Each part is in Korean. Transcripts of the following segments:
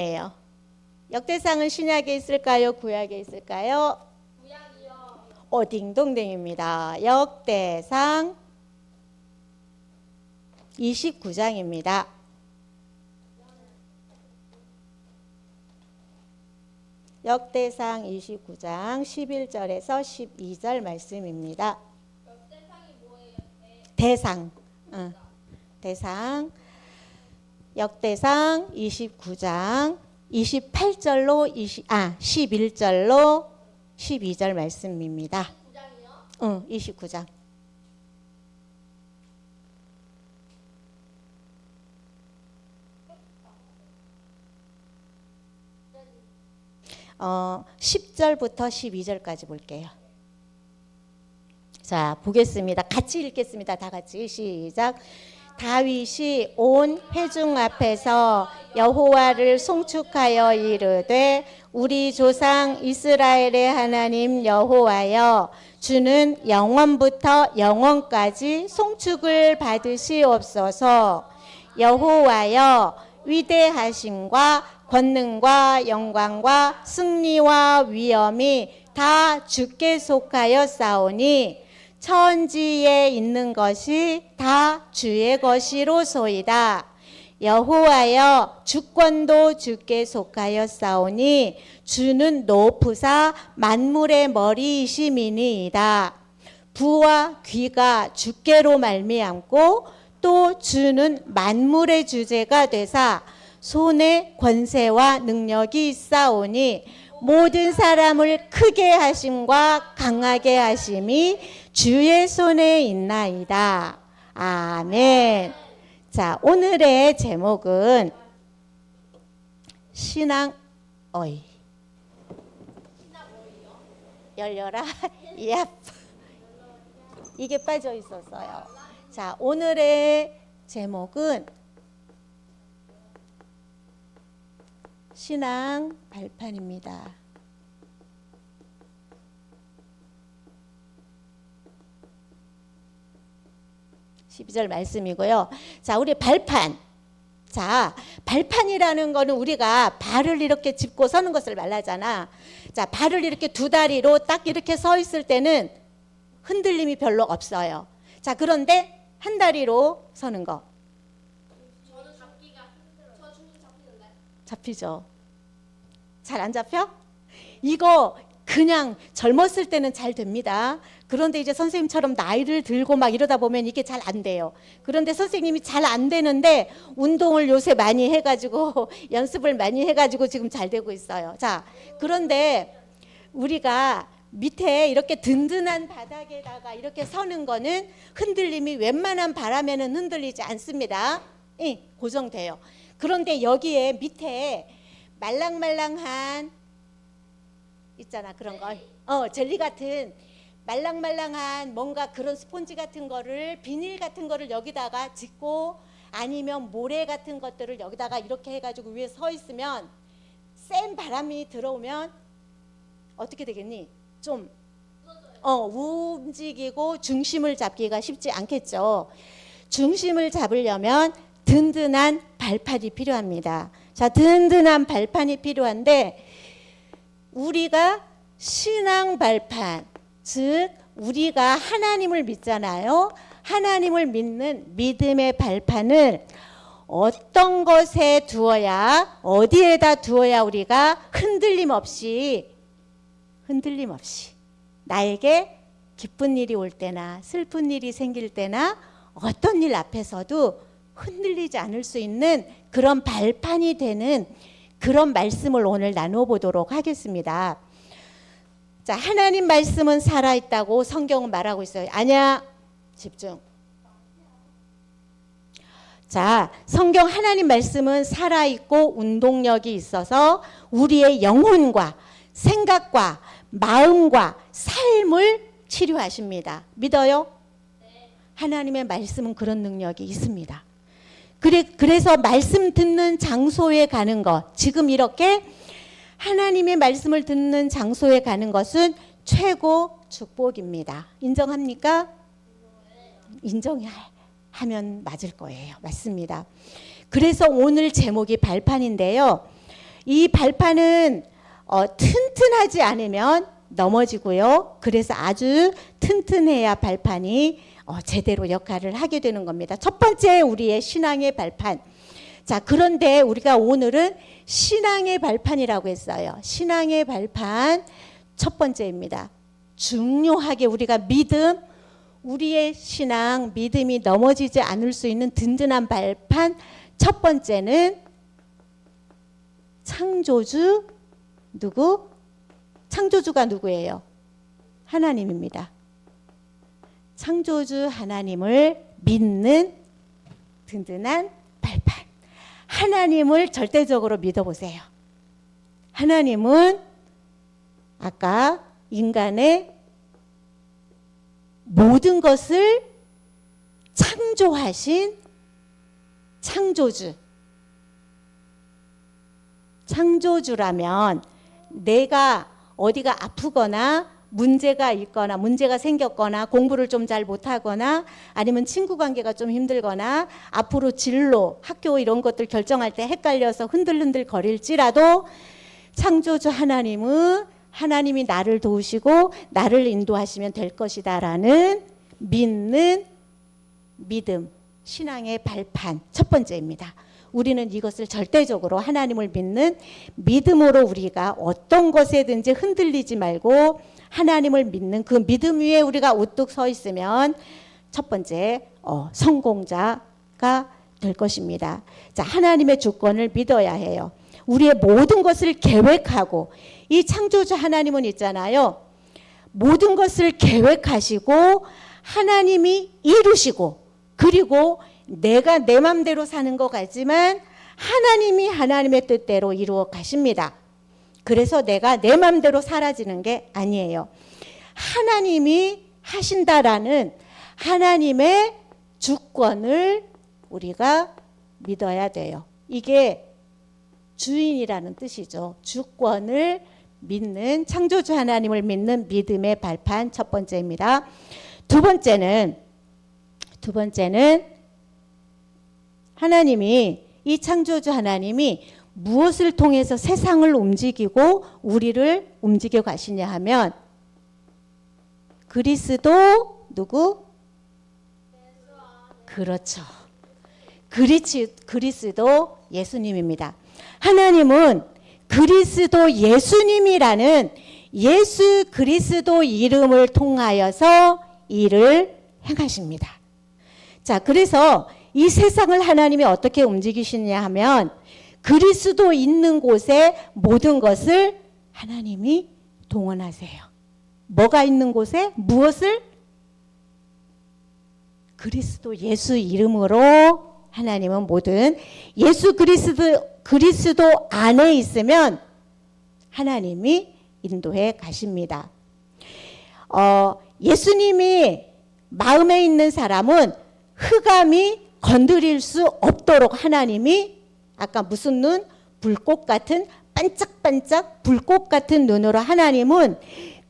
예요. 역대상은 신약에 있을까요? 구약에 있을까요? 구약이요. 딩동댕입니다. 역대상 29장입니다. 역대상 29장 11절에서 12절 말씀입니다. 역대상이 뭐예요? 대상. 대상. 역대상 29장 28절로 11절로 12절 말씀입니다. 9장이요? 29장. 어, 10절부터 12절까지 볼게요. 자, 보겠습니다. 같이 읽겠습니다. 다 같이 시작. 다윗이 온 회중 앞에서 여호와를 송축하여 이르되 우리 조상 이스라엘의 하나님 여호와여 주는 영원부터 영원까지 송축을 받으시옵소서. 여호와여 위대하심과 권능과 영광과 승리와 위엄이 다 주께 속하여 싸우니 천지에 있는 것이 다 주의 것이로소이다. 여호와여 주권도 주께 속하여 싸우니 주는 높으사 만물의 머리이심이니이다. 부와 귀가 주께로 말미암고 또 주는 만물의 주제가 되사 손에 권세와 능력이 있사오니 모든 사람을 크게 하심과 강하게 하심이 주의 손에 있나이다. 아멘. 자, 오늘의 제목은 신앙 어이. 열려라. 얍. 이게 빠져 있었어요. 자, 오늘의 제목은 신앙 발판입니다. 12절 말씀이고요. 자, 우리 발판. 자, 발판이라는 거는 우리가 발을 이렇게 짚고 서는 것을 말하잖아. 자, 발을 이렇게 두 다리로 딱 이렇게 서 있을 때는 흔들림이 별로 없어요. 자, 그런데 한 다리로 서는 거. 저는 잡기가 힘들어요. 저 중심 잡히는데. 잡히죠? 잘 안 잡혀? 이거 그냥 젊었을 때는 잘 됩니다. 그런데 이제 선생님처럼 나이를 들고 막 이러다 보면 이게 잘 안 돼요. 그런데 선생님이 잘 안 되는데 운동을 요새 많이 해가지고 연습을 많이 해가지고 지금 잘 되고 있어요. 자, 그런데 우리가 밑에 이렇게 든든한 바닥에다가 이렇게 서는 거는 흔들림이 웬만한 바람에는 흔들리지 않습니다. 고정돼요. 그런데 여기에 밑에 말랑말랑한 있잖아, 그런 거. 젤리 같은 말랑말랑한 뭔가 그런 스폰지 같은 거를, 비닐 같은 거를 여기다가 짓고 아니면 모래 같은 것들을 여기다가 이렇게 해가지고 위에 서 있으면 센 바람이 들어오면 어떻게 되겠니? 좀 움직이고 중심을 잡기가 쉽지 않겠죠. 중심을 잡으려면 든든한 발판이 필요합니다. 자, 든든한 발판이 필요한데 우리가 신앙 발판, 즉 우리가 하나님을 믿잖아요. 하나님을 믿는 믿음의 발판을 어떤 것에 두어야, 어디에다 두어야 우리가 흔들림 없이 나에게 기쁜 일이 올 때나 슬픈 일이 생길 때나 어떤 일 앞에서도 흔들리지 않을 수 있는 그런 발판이 되는 그런 말씀을 오늘 나눠보도록 하겠습니다. 자, 하나님 말씀은 살아있다고 성경은 말하고 있어요. 아니야? 집중. 자, 성경 하나님 말씀은 살아있고 운동력이 있어서 우리의 영혼과 생각과 마음과 삶을 치료하십니다. 믿어요? 하나님의 말씀은 그런 능력이 있습니다. 그래서 말씀 듣는 장소에 가는 것, 지금 이렇게 하나님의 말씀을 듣는 장소에 가는 것은 최고 축복입니다. 인정합니까? 인정하면 맞을 거예요. 맞습니다. 그래서 오늘 제목이 발판인데요. 이 발판은 튼튼하지 않으면 넘어지고요. 그래서 아주 튼튼해야 발판이 제대로 역할을 하게 되는 겁니다. 첫 번째 우리의 신앙의 발판. 자, 그런데 우리가 오늘은 신앙의 발판이라고 했어요. 신앙의 발판 첫 번째입니다. 중요하게 우리가 믿음, 우리의 신앙, 믿음이 넘어지지 않을 수 있는 든든한 발판 첫 번째는 창조주 누구? 창조주가 누구예요? 하나님입니다. 창조주 하나님을 믿는 든든한 발판. 하나님을 절대적으로 믿어보세요. 하나님은 아까 인간의 모든 것을 창조하신 창조주. 창조주라면 내가 어디가 아프거나 문제가 있거나 문제가 생겼거나 공부를 좀 잘 못하거나 아니면 친구 관계가 좀 힘들거나 앞으로 진로, 학교 이런 것들 결정할 때 헷갈려서 흔들흔들 거릴지라도 창조주 하나님은 하나님이 나를 도우시고 나를 인도하시면 될 것이다라는 믿는 믿음, 신앙의 발판 첫 번째입니다. 우리는 이것을 절대적으로 하나님을 믿는 믿음으로 우리가 어떤 것에든지 흔들리지 말고 하나님을 믿는 그 믿음 위에 우리가 우뚝 서 있으면 첫 번째 성공자가 될 것입니다. 자, 하나님의 주권을 믿어야 해요. 우리의 모든 것을 계획하고 이 창조주 하나님은 있잖아요. 모든 것을 계획하시고 하나님이 이루시고 그리고 내가 내 맘대로 사는 것 같지만 하나님이 하나님의 뜻대로 이루어 가십니다. 그래서 내가 내 맘대로 사라지는 게 아니에요. 하나님이 하신다라는 하나님의 주권을 우리가 믿어야 돼요. 이게 주인이라는 뜻이죠. 주권을 믿는 창조주 하나님을 믿는 믿음의 발판 첫 번째입니다. 두 번째는 하나님이 이 창조주 하나님이 무엇을 통해서 세상을 움직이고 우리를 움직여 가시냐 하면 그리스도 누구? 그렇죠. 그리스도 예수님입니다. 하나님은 그리스도 예수님이라는 예수 그리스도 이름을 통하여서 일을 행하십니다. 자, 그래서 이 세상을 하나님이 어떻게 움직이시냐 하면 그리스도 있는 곳에 모든 것을 하나님이 동원하세요. 뭐가 있는 곳에 무엇을? 그리스도 예수 이름으로 하나님은 모든 예수 그리스도 안에 있으면 하나님이 인도해 가십니다. 예수님이 마음에 있는 사람은 흑암이 건드릴 수 없도록 하나님이 아까 무슨 눈? 불꽃 같은 반짝반짝 불꽃 같은 눈으로 하나님은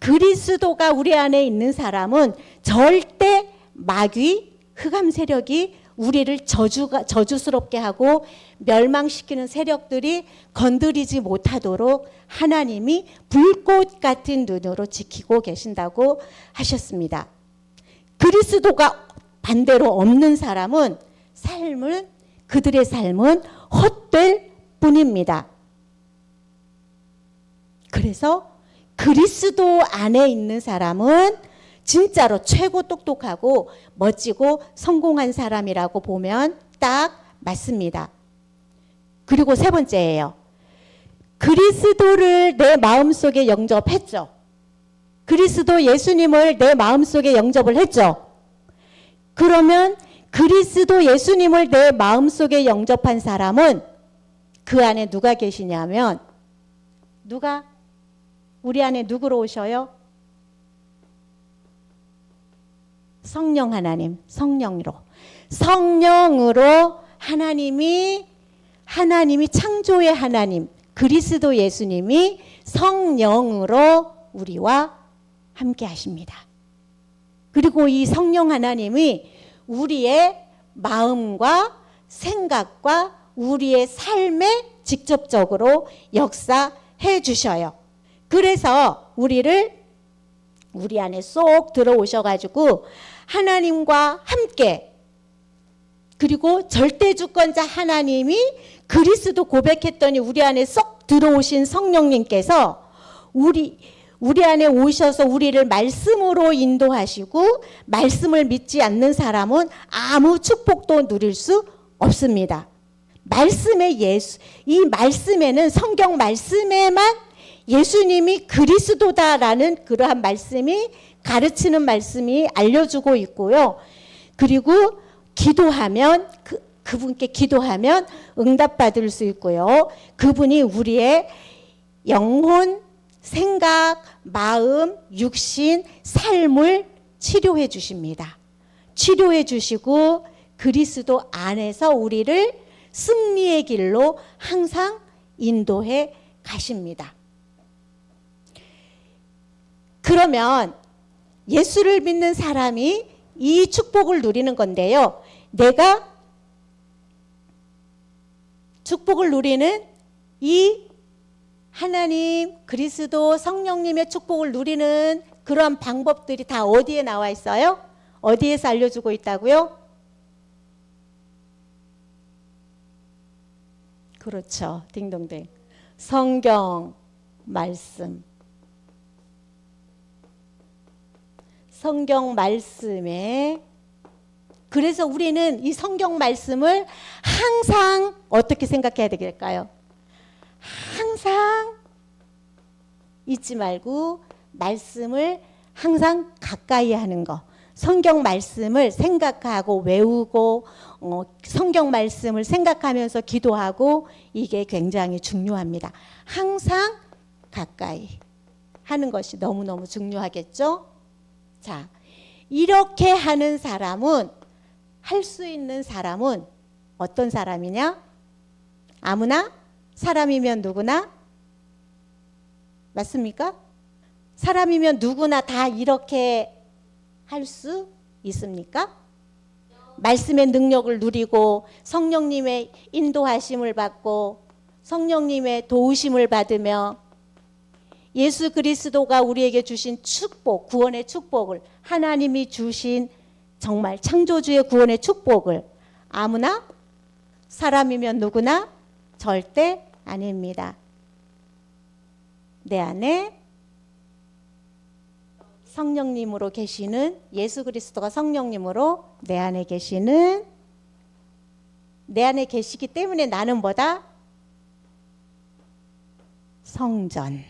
그리스도가 우리 안에 있는 사람은 절대 마귀, 흑암 세력이 우리를 저주스럽게 하고 멸망시키는 세력들이 건드리지 못하도록 하나님이 불꽃 같은 눈으로 지키고 계신다고 하셨습니다. 그리스도가 반대로 없는 사람은 그들의 삶은 헛될 뿐입니다. 그래서 그리스도 안에 있는 사람은 진짜로 최고 똑똑하고 멋지고 성공한 사람이라고 보면 딱 맞습니다. 그리고 세 번째예요. 그리스도를 내 마음속에 영접했죠. 그리스도 예수님을 내 마음속에 영접을 했죠. 그러면 그리스도 예수님을 내 마음속에 영접한 사람은 그 안에 누가 계시냐면 우리 안에 누구로 오셔요? 성령 하나님, 성령으로 하나님이 창조의 하나님 그리스도 예수님이 성령으로 우리와 함께 하십니다. 그리고 이 성령 하나님이 우리의 마음과 생각과 우리의 삶에 직접적으로 역사해 주셔요. 그래서 우리 안에 쏙 들어오셔가지고 하나님과 함께, 그리고 절대주권자 하나님이 그리스도 고백했더니 우리 안에 쏙 들어오신 성령님께서 우리 안에 오셔서 우리를 말씀으로 인도하시고, 말씀을 믿지 않는 사람은 아무 축복도 누릴 수 없습니다. 이 말씀에는, 성경 말씀에만 예수님이 그리스도다라는 그러한 말씀이, 가르치는 말씀이 알려주고 있고요. 그리고 기도하면, 그분께 기도하면 응답받을 수 있고요. 그분이 우리의 영혼, 생각, 마음, 육신, 삶을 치료해 주십니다. 치료해 주시고 그리스도 안에서 우리를 승리의 길로 항상 인도해 가십니다. 그러면 예수를 믿는 사람이 이 축복을 누리는 건데요. 내가 축복을 누리는 이 하나님, 그리스도, 성령님의 축복을 누리는 그러한 방법들이 다 어디에 나와 있어요? 어디에서 알려주고 있다고요? 그렇죠. 딩동댕. 성경 말씀. 성경 말씀에, 그래서 우리는 이 성경 말씀을 항상 어떻게 생각해야 될까요? 항상 잊지 말고 말씀을 항상 가까이 하는 거. 성경 말씀을 생각하고 외우고 성경 말씀을 생각하면서 기도하고, 이게 굉장히 중요합니다. 항상 가까이 하는 것이 너무너무 중요하겠죠? 자, 이렇게 하는 사람은, 할 수 있는 사람은 어떤 사람이냐? 아무나? 사람이면 누구나? 맞습니까? 사람이면 누구나 다 이렇게 할 수 있습니까? 말씀의 능력을 누리고 성령님의 인도하심을 받고 성령님의 도우심을 받으며 예수 그리스도가 우리에게 주신 축복, 구원의 축복을, 하나님이 주신 정말 창조주의 구원의 축복을 아무나? 사람이면 누구나? 절대 아닙니다. 내 안에 성령님으로 계시는, 예수 그리스도가 성령님으로 내 안에 계시는, 내 안에 계시기 때문에 나는 뭐다? 성전.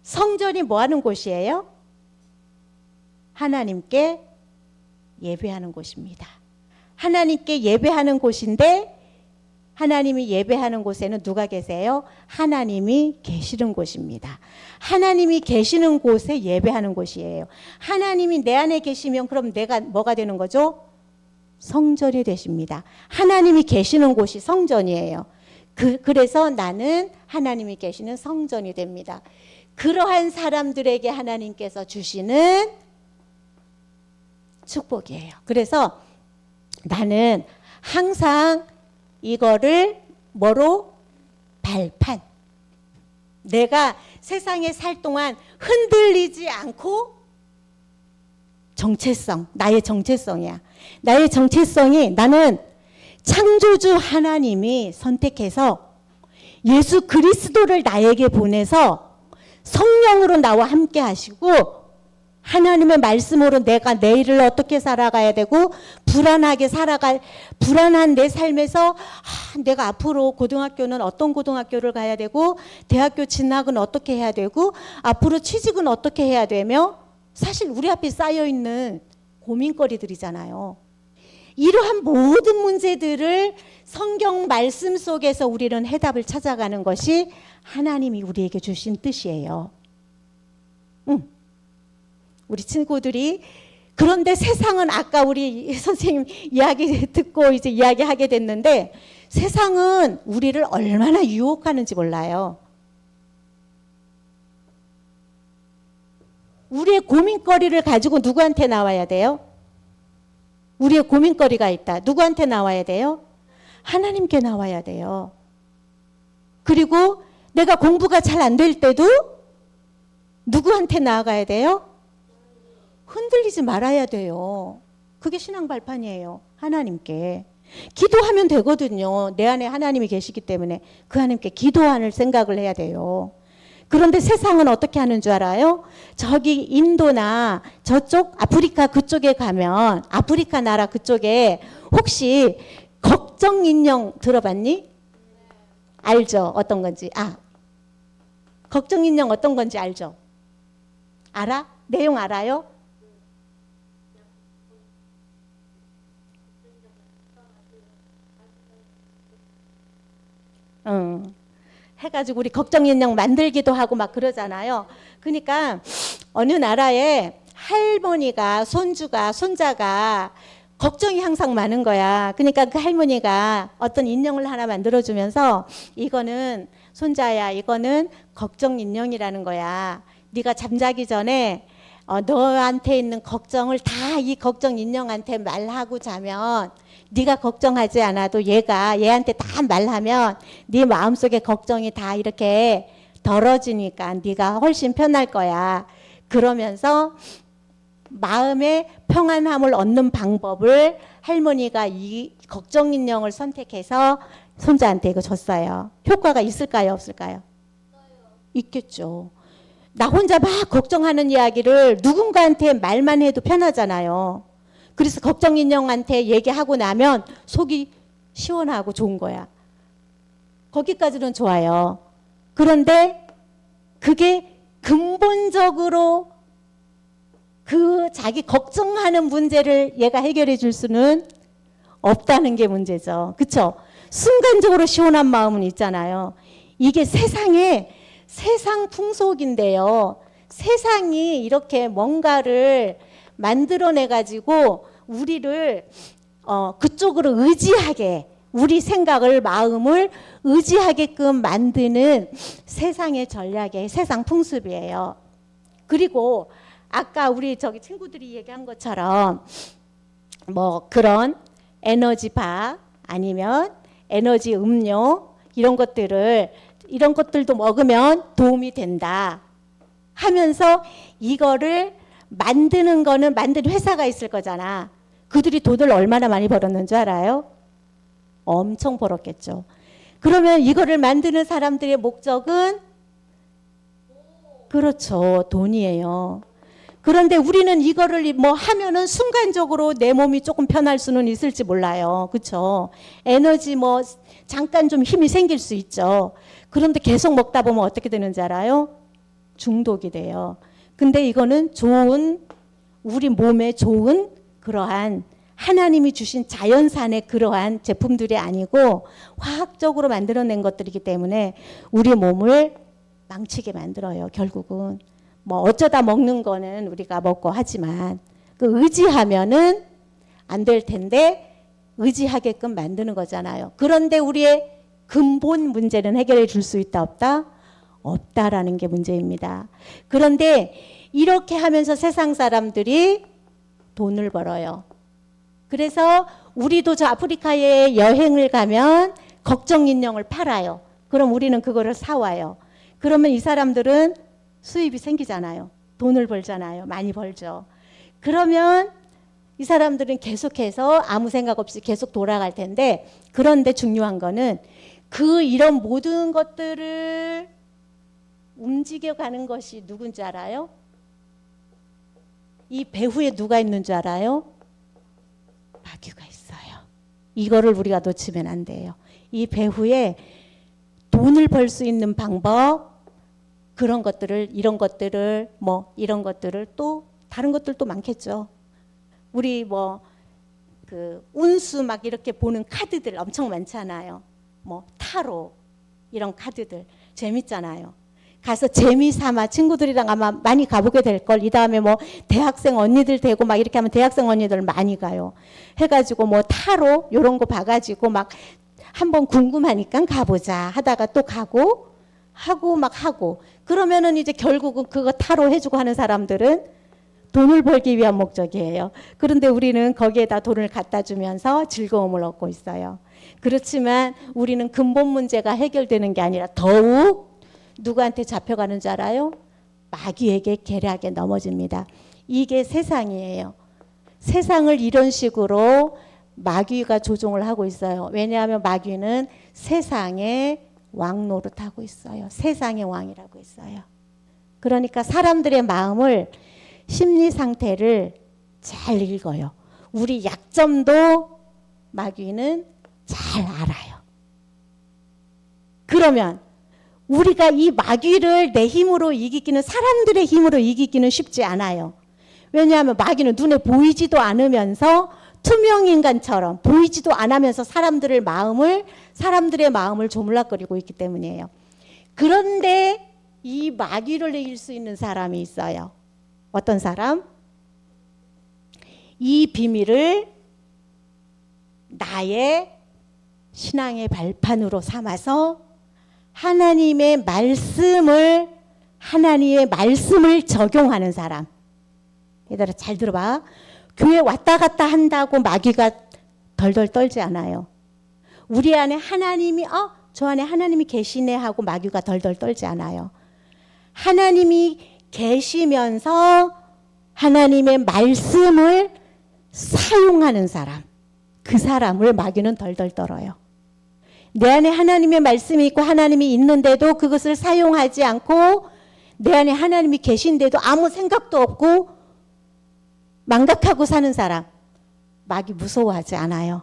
성전이 뭐 하는 곳이에요? 하나님께 예배하는 곳입니다. 하나님께 예배하는 곳인데, 하나님이 예배하는 곳에는 누가 계세요? 하나님이 계시는 곳입니다. 하나님이 계시는 곳에 예배하는 곳이에요. 하나님이 내 안에 계시면 그럼 내가 뭐가 되는 거죠? 성전이 되십니다. 하나님이 계시는 곳이 성전이에요. 그래서 나는 하나님이 계시는 성전이 됩니다. 그러한 사람들에게 하나님께서 주시는 축복이에요. 그래서 나는 항상 이거를 뭐로? 발판. 내가 세상에 살 동안 흔들리지 않고 정체성, 나의 정체성이야. 나의 정체성이, 나는 창조주 하나님이 선택해서 예수 그리스도를 나에게 보내서 성령으로 나와 함께 하시고 하나님의 말씀으로 내가 내일을 어떻게 살아가야 되고, 불안한 내 삶에서 내가 앞으로 고등학교는 어떤 고등학교를 가야 되고, 대학교 진학은 어떻게 해야 되고, 앞으로 취직은 어떻게 해야 되며, 사실 우리 앞에 쌓여있는 고민거리들이잖아요. 이러한 모든 문제들을 성경 말씀 속에서 우리는 해답을 찾아가는 것이 하나님이 우리에게 주신 뜻이에요. 우리 친구들이, 그런데 세상은, 아까 우리 선생님 이야기 듣고 이제 이야기하게 됐는데, 세상은 우리를 얼마나 유혹하는지 몰라요. 우리의 고민거리를 가지고 누구한테 나와야 돼요? 우리의 고민거리가 있다. 누구한테 나와야 돼요? 하나님께 나와야 돼요. 그리고 내가 공부가 잘 안 될 때도 누구한테 나아가야 돼요? 흔들리지 말아야 돼요. 그게 신앙 발판이에요. 하나님께. 기도하면 되거든요. 내 안에 하나님이 계시기 때문에 그 하나님께 기도하는 생각을 해야 돼요. 그런데 세상은 어떻게 하는 줄 알아요? 저기 인도나 저쪽 아프리카 그쪽에 가면 아프리카 나라 그쪽에 혹시 걱정 인형 들어봤니? 알죠? 어떤 건지. 걱정 인형 어떤 건지 알죠? 알아? 내용 알아요? 해가지고 우리 걱정 인형 만들기도 하고 막 그러잖아요. 그러니까 어느 나라에 할머니가 손주가 손자가 걱정이 항상 많은 거야. 그러니까 그 할머니가 어떤 인형을 하나 만들어주면서 이거는 손자야, 이거는 걱정 인형이라는 거야. 네가 잠자기 전에 너한테 있는 걱정을 다 이 걱정 인형한테 말하고 자면 네가 걱정하지 않아도 얘한테 다 말하면 네 마음속에 걱정이 다 이렇게 덜어지니까 네가 훨씬 편할 거야. 그러면서 마음의 평안함을 얻는 방법을 할머니가 이 걱정 인형을 선택해서 손자한테 이거 줬어요. 효과가 있을까요? 없을까요? 있겠죠. 나 혼자 막 걱정하는 이야기를 누군가한테 말만 해도 편하잖아요. 그래서 걱정 인형한테 얘기하고 나면 속이 시원하고 좋은 거야. 거기까지는 좋아요. 그런데 그게 근본적으로 그 자기 걱정하는 문제를 얘가 해결해 줄 수는 없다는 게 문제죠. 그렇죠? 순간적으로 시원한 마음은 있잖아요. 이게 세상 풍속인데요. 세상이 이렇게 뭔가를 만들어내 가지고 우리를 그쪽으로 의지하게 우리 생각을 마음을 의지하게끔 만드는 세상의 전략의 세상 풍습이에요. 그리고 아까 우리 저기 친구들이 얘기한 것처럼 뭐 그런 에너지바 아니면 에너지 음료 이런 것들도 먹으면 도움이 된다 하면서 이거를 만드는 회사가 있을 거잖아. 그들이 돈을 얼마나 많이 벌었는 줄 알아요? 엄청 벌었겠죠. 그러면 이거를 만드는 사람들의 목적은 그렇죠. 돈이에요. 그런데 우리는 이거를 뭐 하면은 순간적으로 내 몸이 조금 편할 수는 있을지 몰라요. 그렇죠? 에너지 뭐 잠깐 좀 힘이 생길 수 있죠. 그런데 계속 먹다 보면 어떻게 되는지 알아요? 중독이 돼요. 근데 이거는 우리 몸에 좋은 그러한 하나님이 주신 자연산의 그러한 제품들이 아니고 화학적으로 만들어낸 것들이기 때문에 우리 몸을 망치게 만들어요. 결국은 뭐 어쩌다 먹는 거는 우리가 먹고 하지만 그 의지하면은 안 될 텐데 의지하게끔 만드는 거잖아요. 그런데 우리의 근본 문제는 해결해 줄 수 있다 없다? 없다라는 게 문제입니다. 그런데 이렇게 하면서 세상 사람들이 돈을 벌어요. 그래서 우리도 저 아프리카에 여행을 가면 걱정 인형을 팔아요. 그럼 우리는 그거를 사와요. 그러면 이 사람들은 수입이 생기잖아요. 돈을 벌잖아요. 많이 벌죠. 그러면 이 사람들은 계속해서 아무 생각 없이 계속 돌아갈 텐데 그런데 중요한 거는 이런 모든 것들을 움직여가는 것이 누군지 알아요? 이 배후에 누가 있는 줄 알아요? 마귀가 있어요. 이거를 우리가 놓치면 안 돼요. 이 배후에 돈을 벌 수 있는 방법 이런 것들을 또 다른 것들도 많겠죠. 우리 그 운수 막 이렇게 보는 카드들 엄청 많잖아요. 타로 이런 카드들 재밌잖아요. 가서 재미삼아 친구들이랑 아마 많이 가보게 될 걸. 이 다음에 대학생 언니들 되고 막 이렇게 하면 대학생 언니들 많이 가요. 해가지고 타로 이런 거 봐가지고 막 한번 궁금하니까 가보자 하다가 또 가고 하고 그러면은 이제 결국은 그거 타로 해주고 하는 사람들은 돈을 벌기 위한 목적이에요. 그런데 우리는 거기에다 돈을 갖다 주면서 즐거움을 얻고 있어요. 그렇지만 우리는 근본 문제가 해결되는 게 아니라 더욱 누구한테 잡혀가는 줄 알아요? 마귀에게 계략에 넘어집니다. 이게 세상이에요. 세상을 이런 식으로 마귀가 조종을 하고 있어요. 왜냐하면 마귀는 세상의 왕 노릇하고 있어요. 세상의 왕이라고 있어요. 그러니까 사람들의 마음을, 심리 상태를 잘 읽어요. 우리 약점도 마귀는 잘 알아요. 그러면 우리가 이 마귀를 내 힘으로 이기기는, 사람들의 힘으로 이기기는 쉽지 않아요. 왜냐하면 마귀는 눈에 보이지도 않으면서 투명인간처럼 보이지도 않으면서 사람들의 마음을 조물락거리고 있기 때문이에요. 그런데 이 마귀를 이길 수 있는 사람이 있어요. 어떤 사람? 이 비밀을 나의 신앙의 발판으로 삼아서 하나님의 말씀을 적용하는 사람. 얘들아 잘 들어봐. 교회 왔다 갔다 한다고 마귀가 덜덜 떨지 않아요. 우리 안에 하나님이 저 안에 하나님이 계시네 하고 마귀가 덜덜 떨지 않아요. 하나님이 계시면서 하나님의 말씀을 사용하는 사람, 그 사람을 마귀는 덜덜 떨어요. 내 안에 하나님의 말씀이 있고 하나님이 있는데도 그것을 사용하지 않고 내 안에 하나님이 계신데도 아무 생각도 없고 망각하고 사는 사람, 마귀 무서워하지 않아요.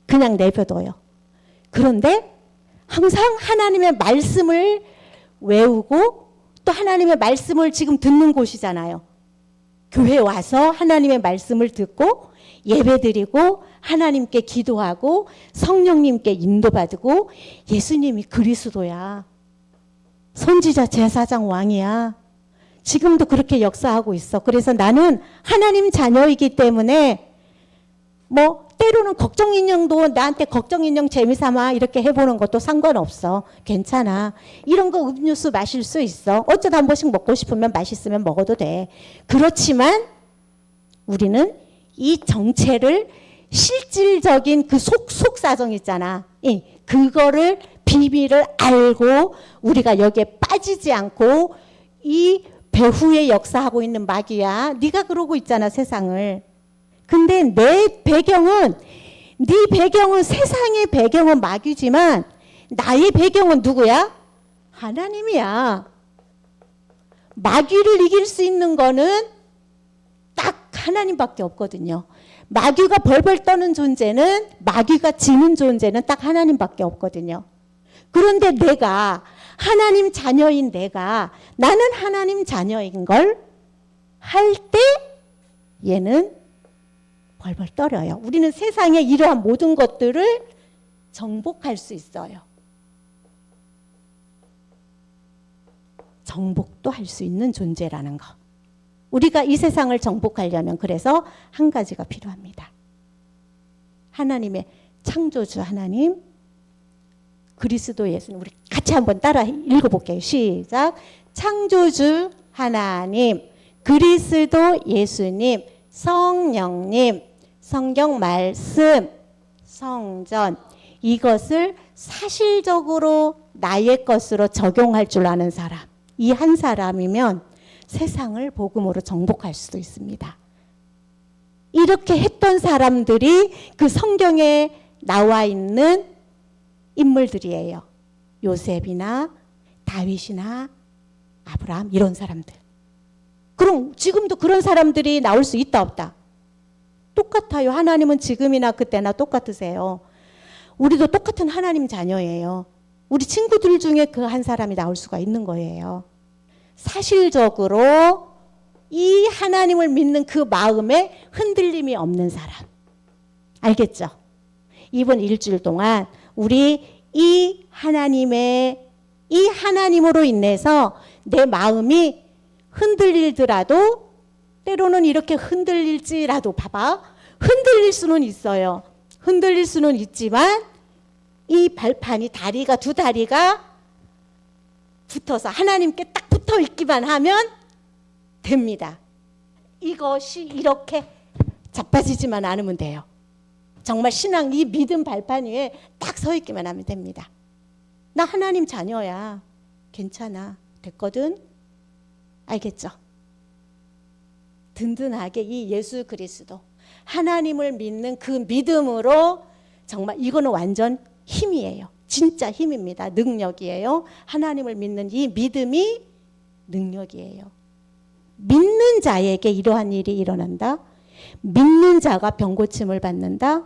그냥 내버려둬요. 그런데 항상 하나님의 말씀을 외우고 또 하나님의 말씀을 지금 듣는 곳이잖아요. 교회 와서 하나님의 말씀을 듣고 예배드리고 하나님께 기도하고 성령님께 인도받고 예수님이 그리스도야. 선지자 제사장 왕이야. 지금도 그렇게 역사하고 있어. 그래서 나는 하나님 자녀이기 때문에 때로는 걱정 인형도 나한테 걱정 인형 재미삼아 이렇게 해보는 것도 상관없어. 괜찮아. 이런 거 음료수 마실 수 있어. 어쩌다 한 번씩 먹고 싶으면 맛있으면 먹어도 돼. 그렇지만 우리는 이 정체를 실질적인 그 속사정 있잖아. 그거를 비밀을 알고 우리가 여기에 빠지지 않고 이 배후에 역사하고 있는 마귀야. 네가 그러고 있잖아 세상을. 근데 네 배경은 세상의 배경은 마귀지만 나의 배경은 누구야? 하나님이야. 마귀를 이길 수 있는 거는 딱 하나님밖에 없거든요. 마귀가 벌벌 떠는 존재는, 마귀가 지는 존재는 딱 하나님밖에 없거든요. 그런데 내가 하나님 자녀인 나는 하나님 자녀인 걸 할 때 얘는 벌벌 떨어요. 우리는 세상에 이러한 모든 것들을 정복할 수 있어요. 정복도 할 수 있는 존재라는 거. 우리가 이 세상을 정복하려면 그래서 한 가지가 필요합니다. 하나님의 창조주 하나님, 그리스도 예수님. 우리 같이 한번 따라 읽어볼게요. 시작. 창조주 하나님, 그리스도 예수님, 성령님, 성경 말씀, 성전, 이것을 사실적으로 나의 것으로 적용할 줄 아는 사람, 이 한 사람이면 세상을 복음으로 정복할 수도 있습니다. 이렇게 했던 사람들이 그 성경에 나와 있는 인물들이에요. 요셉이나 다윗이나 아브라함, 이런 사람들. 그럼 지금도 그런 사람들이 나올 수 있다 없다? 똑같아요. 하나님은 지금이나 그때나 똑같으세요. 우리도 똑같은 하나님 자녀예요. 우리 친구들 중에 그 한 사람이 나올 수가 있는 거예요. 사실적으로 이 하나님을 믿는 그 마음에 흔들림이 없는 사람. 알겠죠? 이번 일주일 동안 우리 이 하나님으로 인해서 내 마음이 흔들리더라도, 때로는 이렇게 흔들릴지라도, 봐봐. 흔들릴 수는 있어요. 흔들릴 수는 있지만 이 발판이, 두 다리가 붙어서 하나님께 딱 붙어 있기만 하면 됩니다. 이것이 이렇게 자빠지지만 않으면 돼요. 정말 신앙 이 믿음 발판 위에 딱 서 있기만 하면 됩니다. 나 하나님 자녀야. 괜찮아. 됐거든. 알겠죠? 든든하게 이 예수 그리스도 하나님을 믿는 그 믿음으로 정말 이거는 완전 힘이에요. 진짜 힘입니다. 능력이에요. 하나님을 믿는 이 믿음이 능력이에요. 믿는 자에게 이러한 일이 일어난다. 믿는 자가 병고침을 받는다.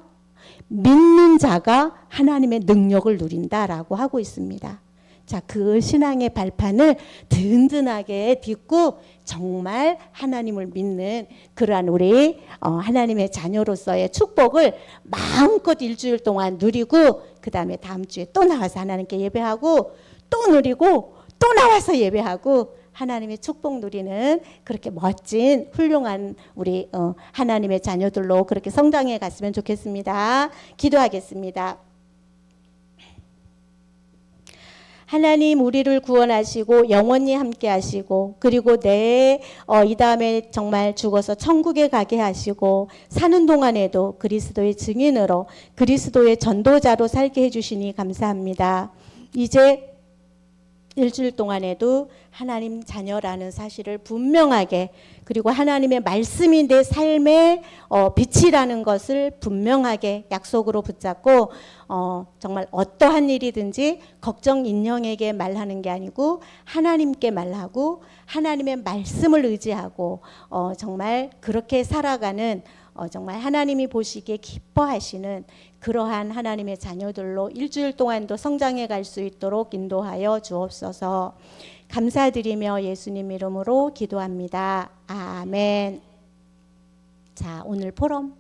믿는 자가 하나님의 능력을 누린다라고 하고 있습니다. 자, 그 신앙의 발판을 든든하게 딛고 정말 하나님을 믿는 그러한 우리 하나님의 자녀로서의 축복을 마음껏 일주일 동안 누리고 그 다음에 다음 주에 또 나와서 하나님께 예배하고 또 누리고 또 나와서 예배하고 하나님의 축복 누리는 그렇게 멋진 훌륭한 우리 하나님의 자녀들로 그렇게 성장해 갔으면 좋겠습니다. 기도하겠습니다. 하나님 우리를 구원하시고 영원히 함께 하시고 그리고 이 다음에 정말 죽어서 천국에 가게 하시고 사는 동안에도 그리스도의 증인으로 그리스도의 전도자로 살게 해주시니 감사합니다. 이제 일주일 동안에도 하나님 자녀라는 사실을 분명하게 그리고 하나님의 말씀이 내 삶의 빛이라는 것을 분명하게 약속으로 붙잡고 정말 어떠한 일이든지 걱정 인형에게 말하는 게 아니고 하나님께 말하고 하나님의 말씀을 의지하고 정말 그렇게 살아가는 정말 하나님이 보시기에 기뻐하시는 그러한 하나님의 자녀들로 일주일 동안도 성장해 갈 수 있도록 인도하여 주옵소서. 감사드리며 예수님 이름으로 기도합니다. 아멘. 자, 오늘 포럼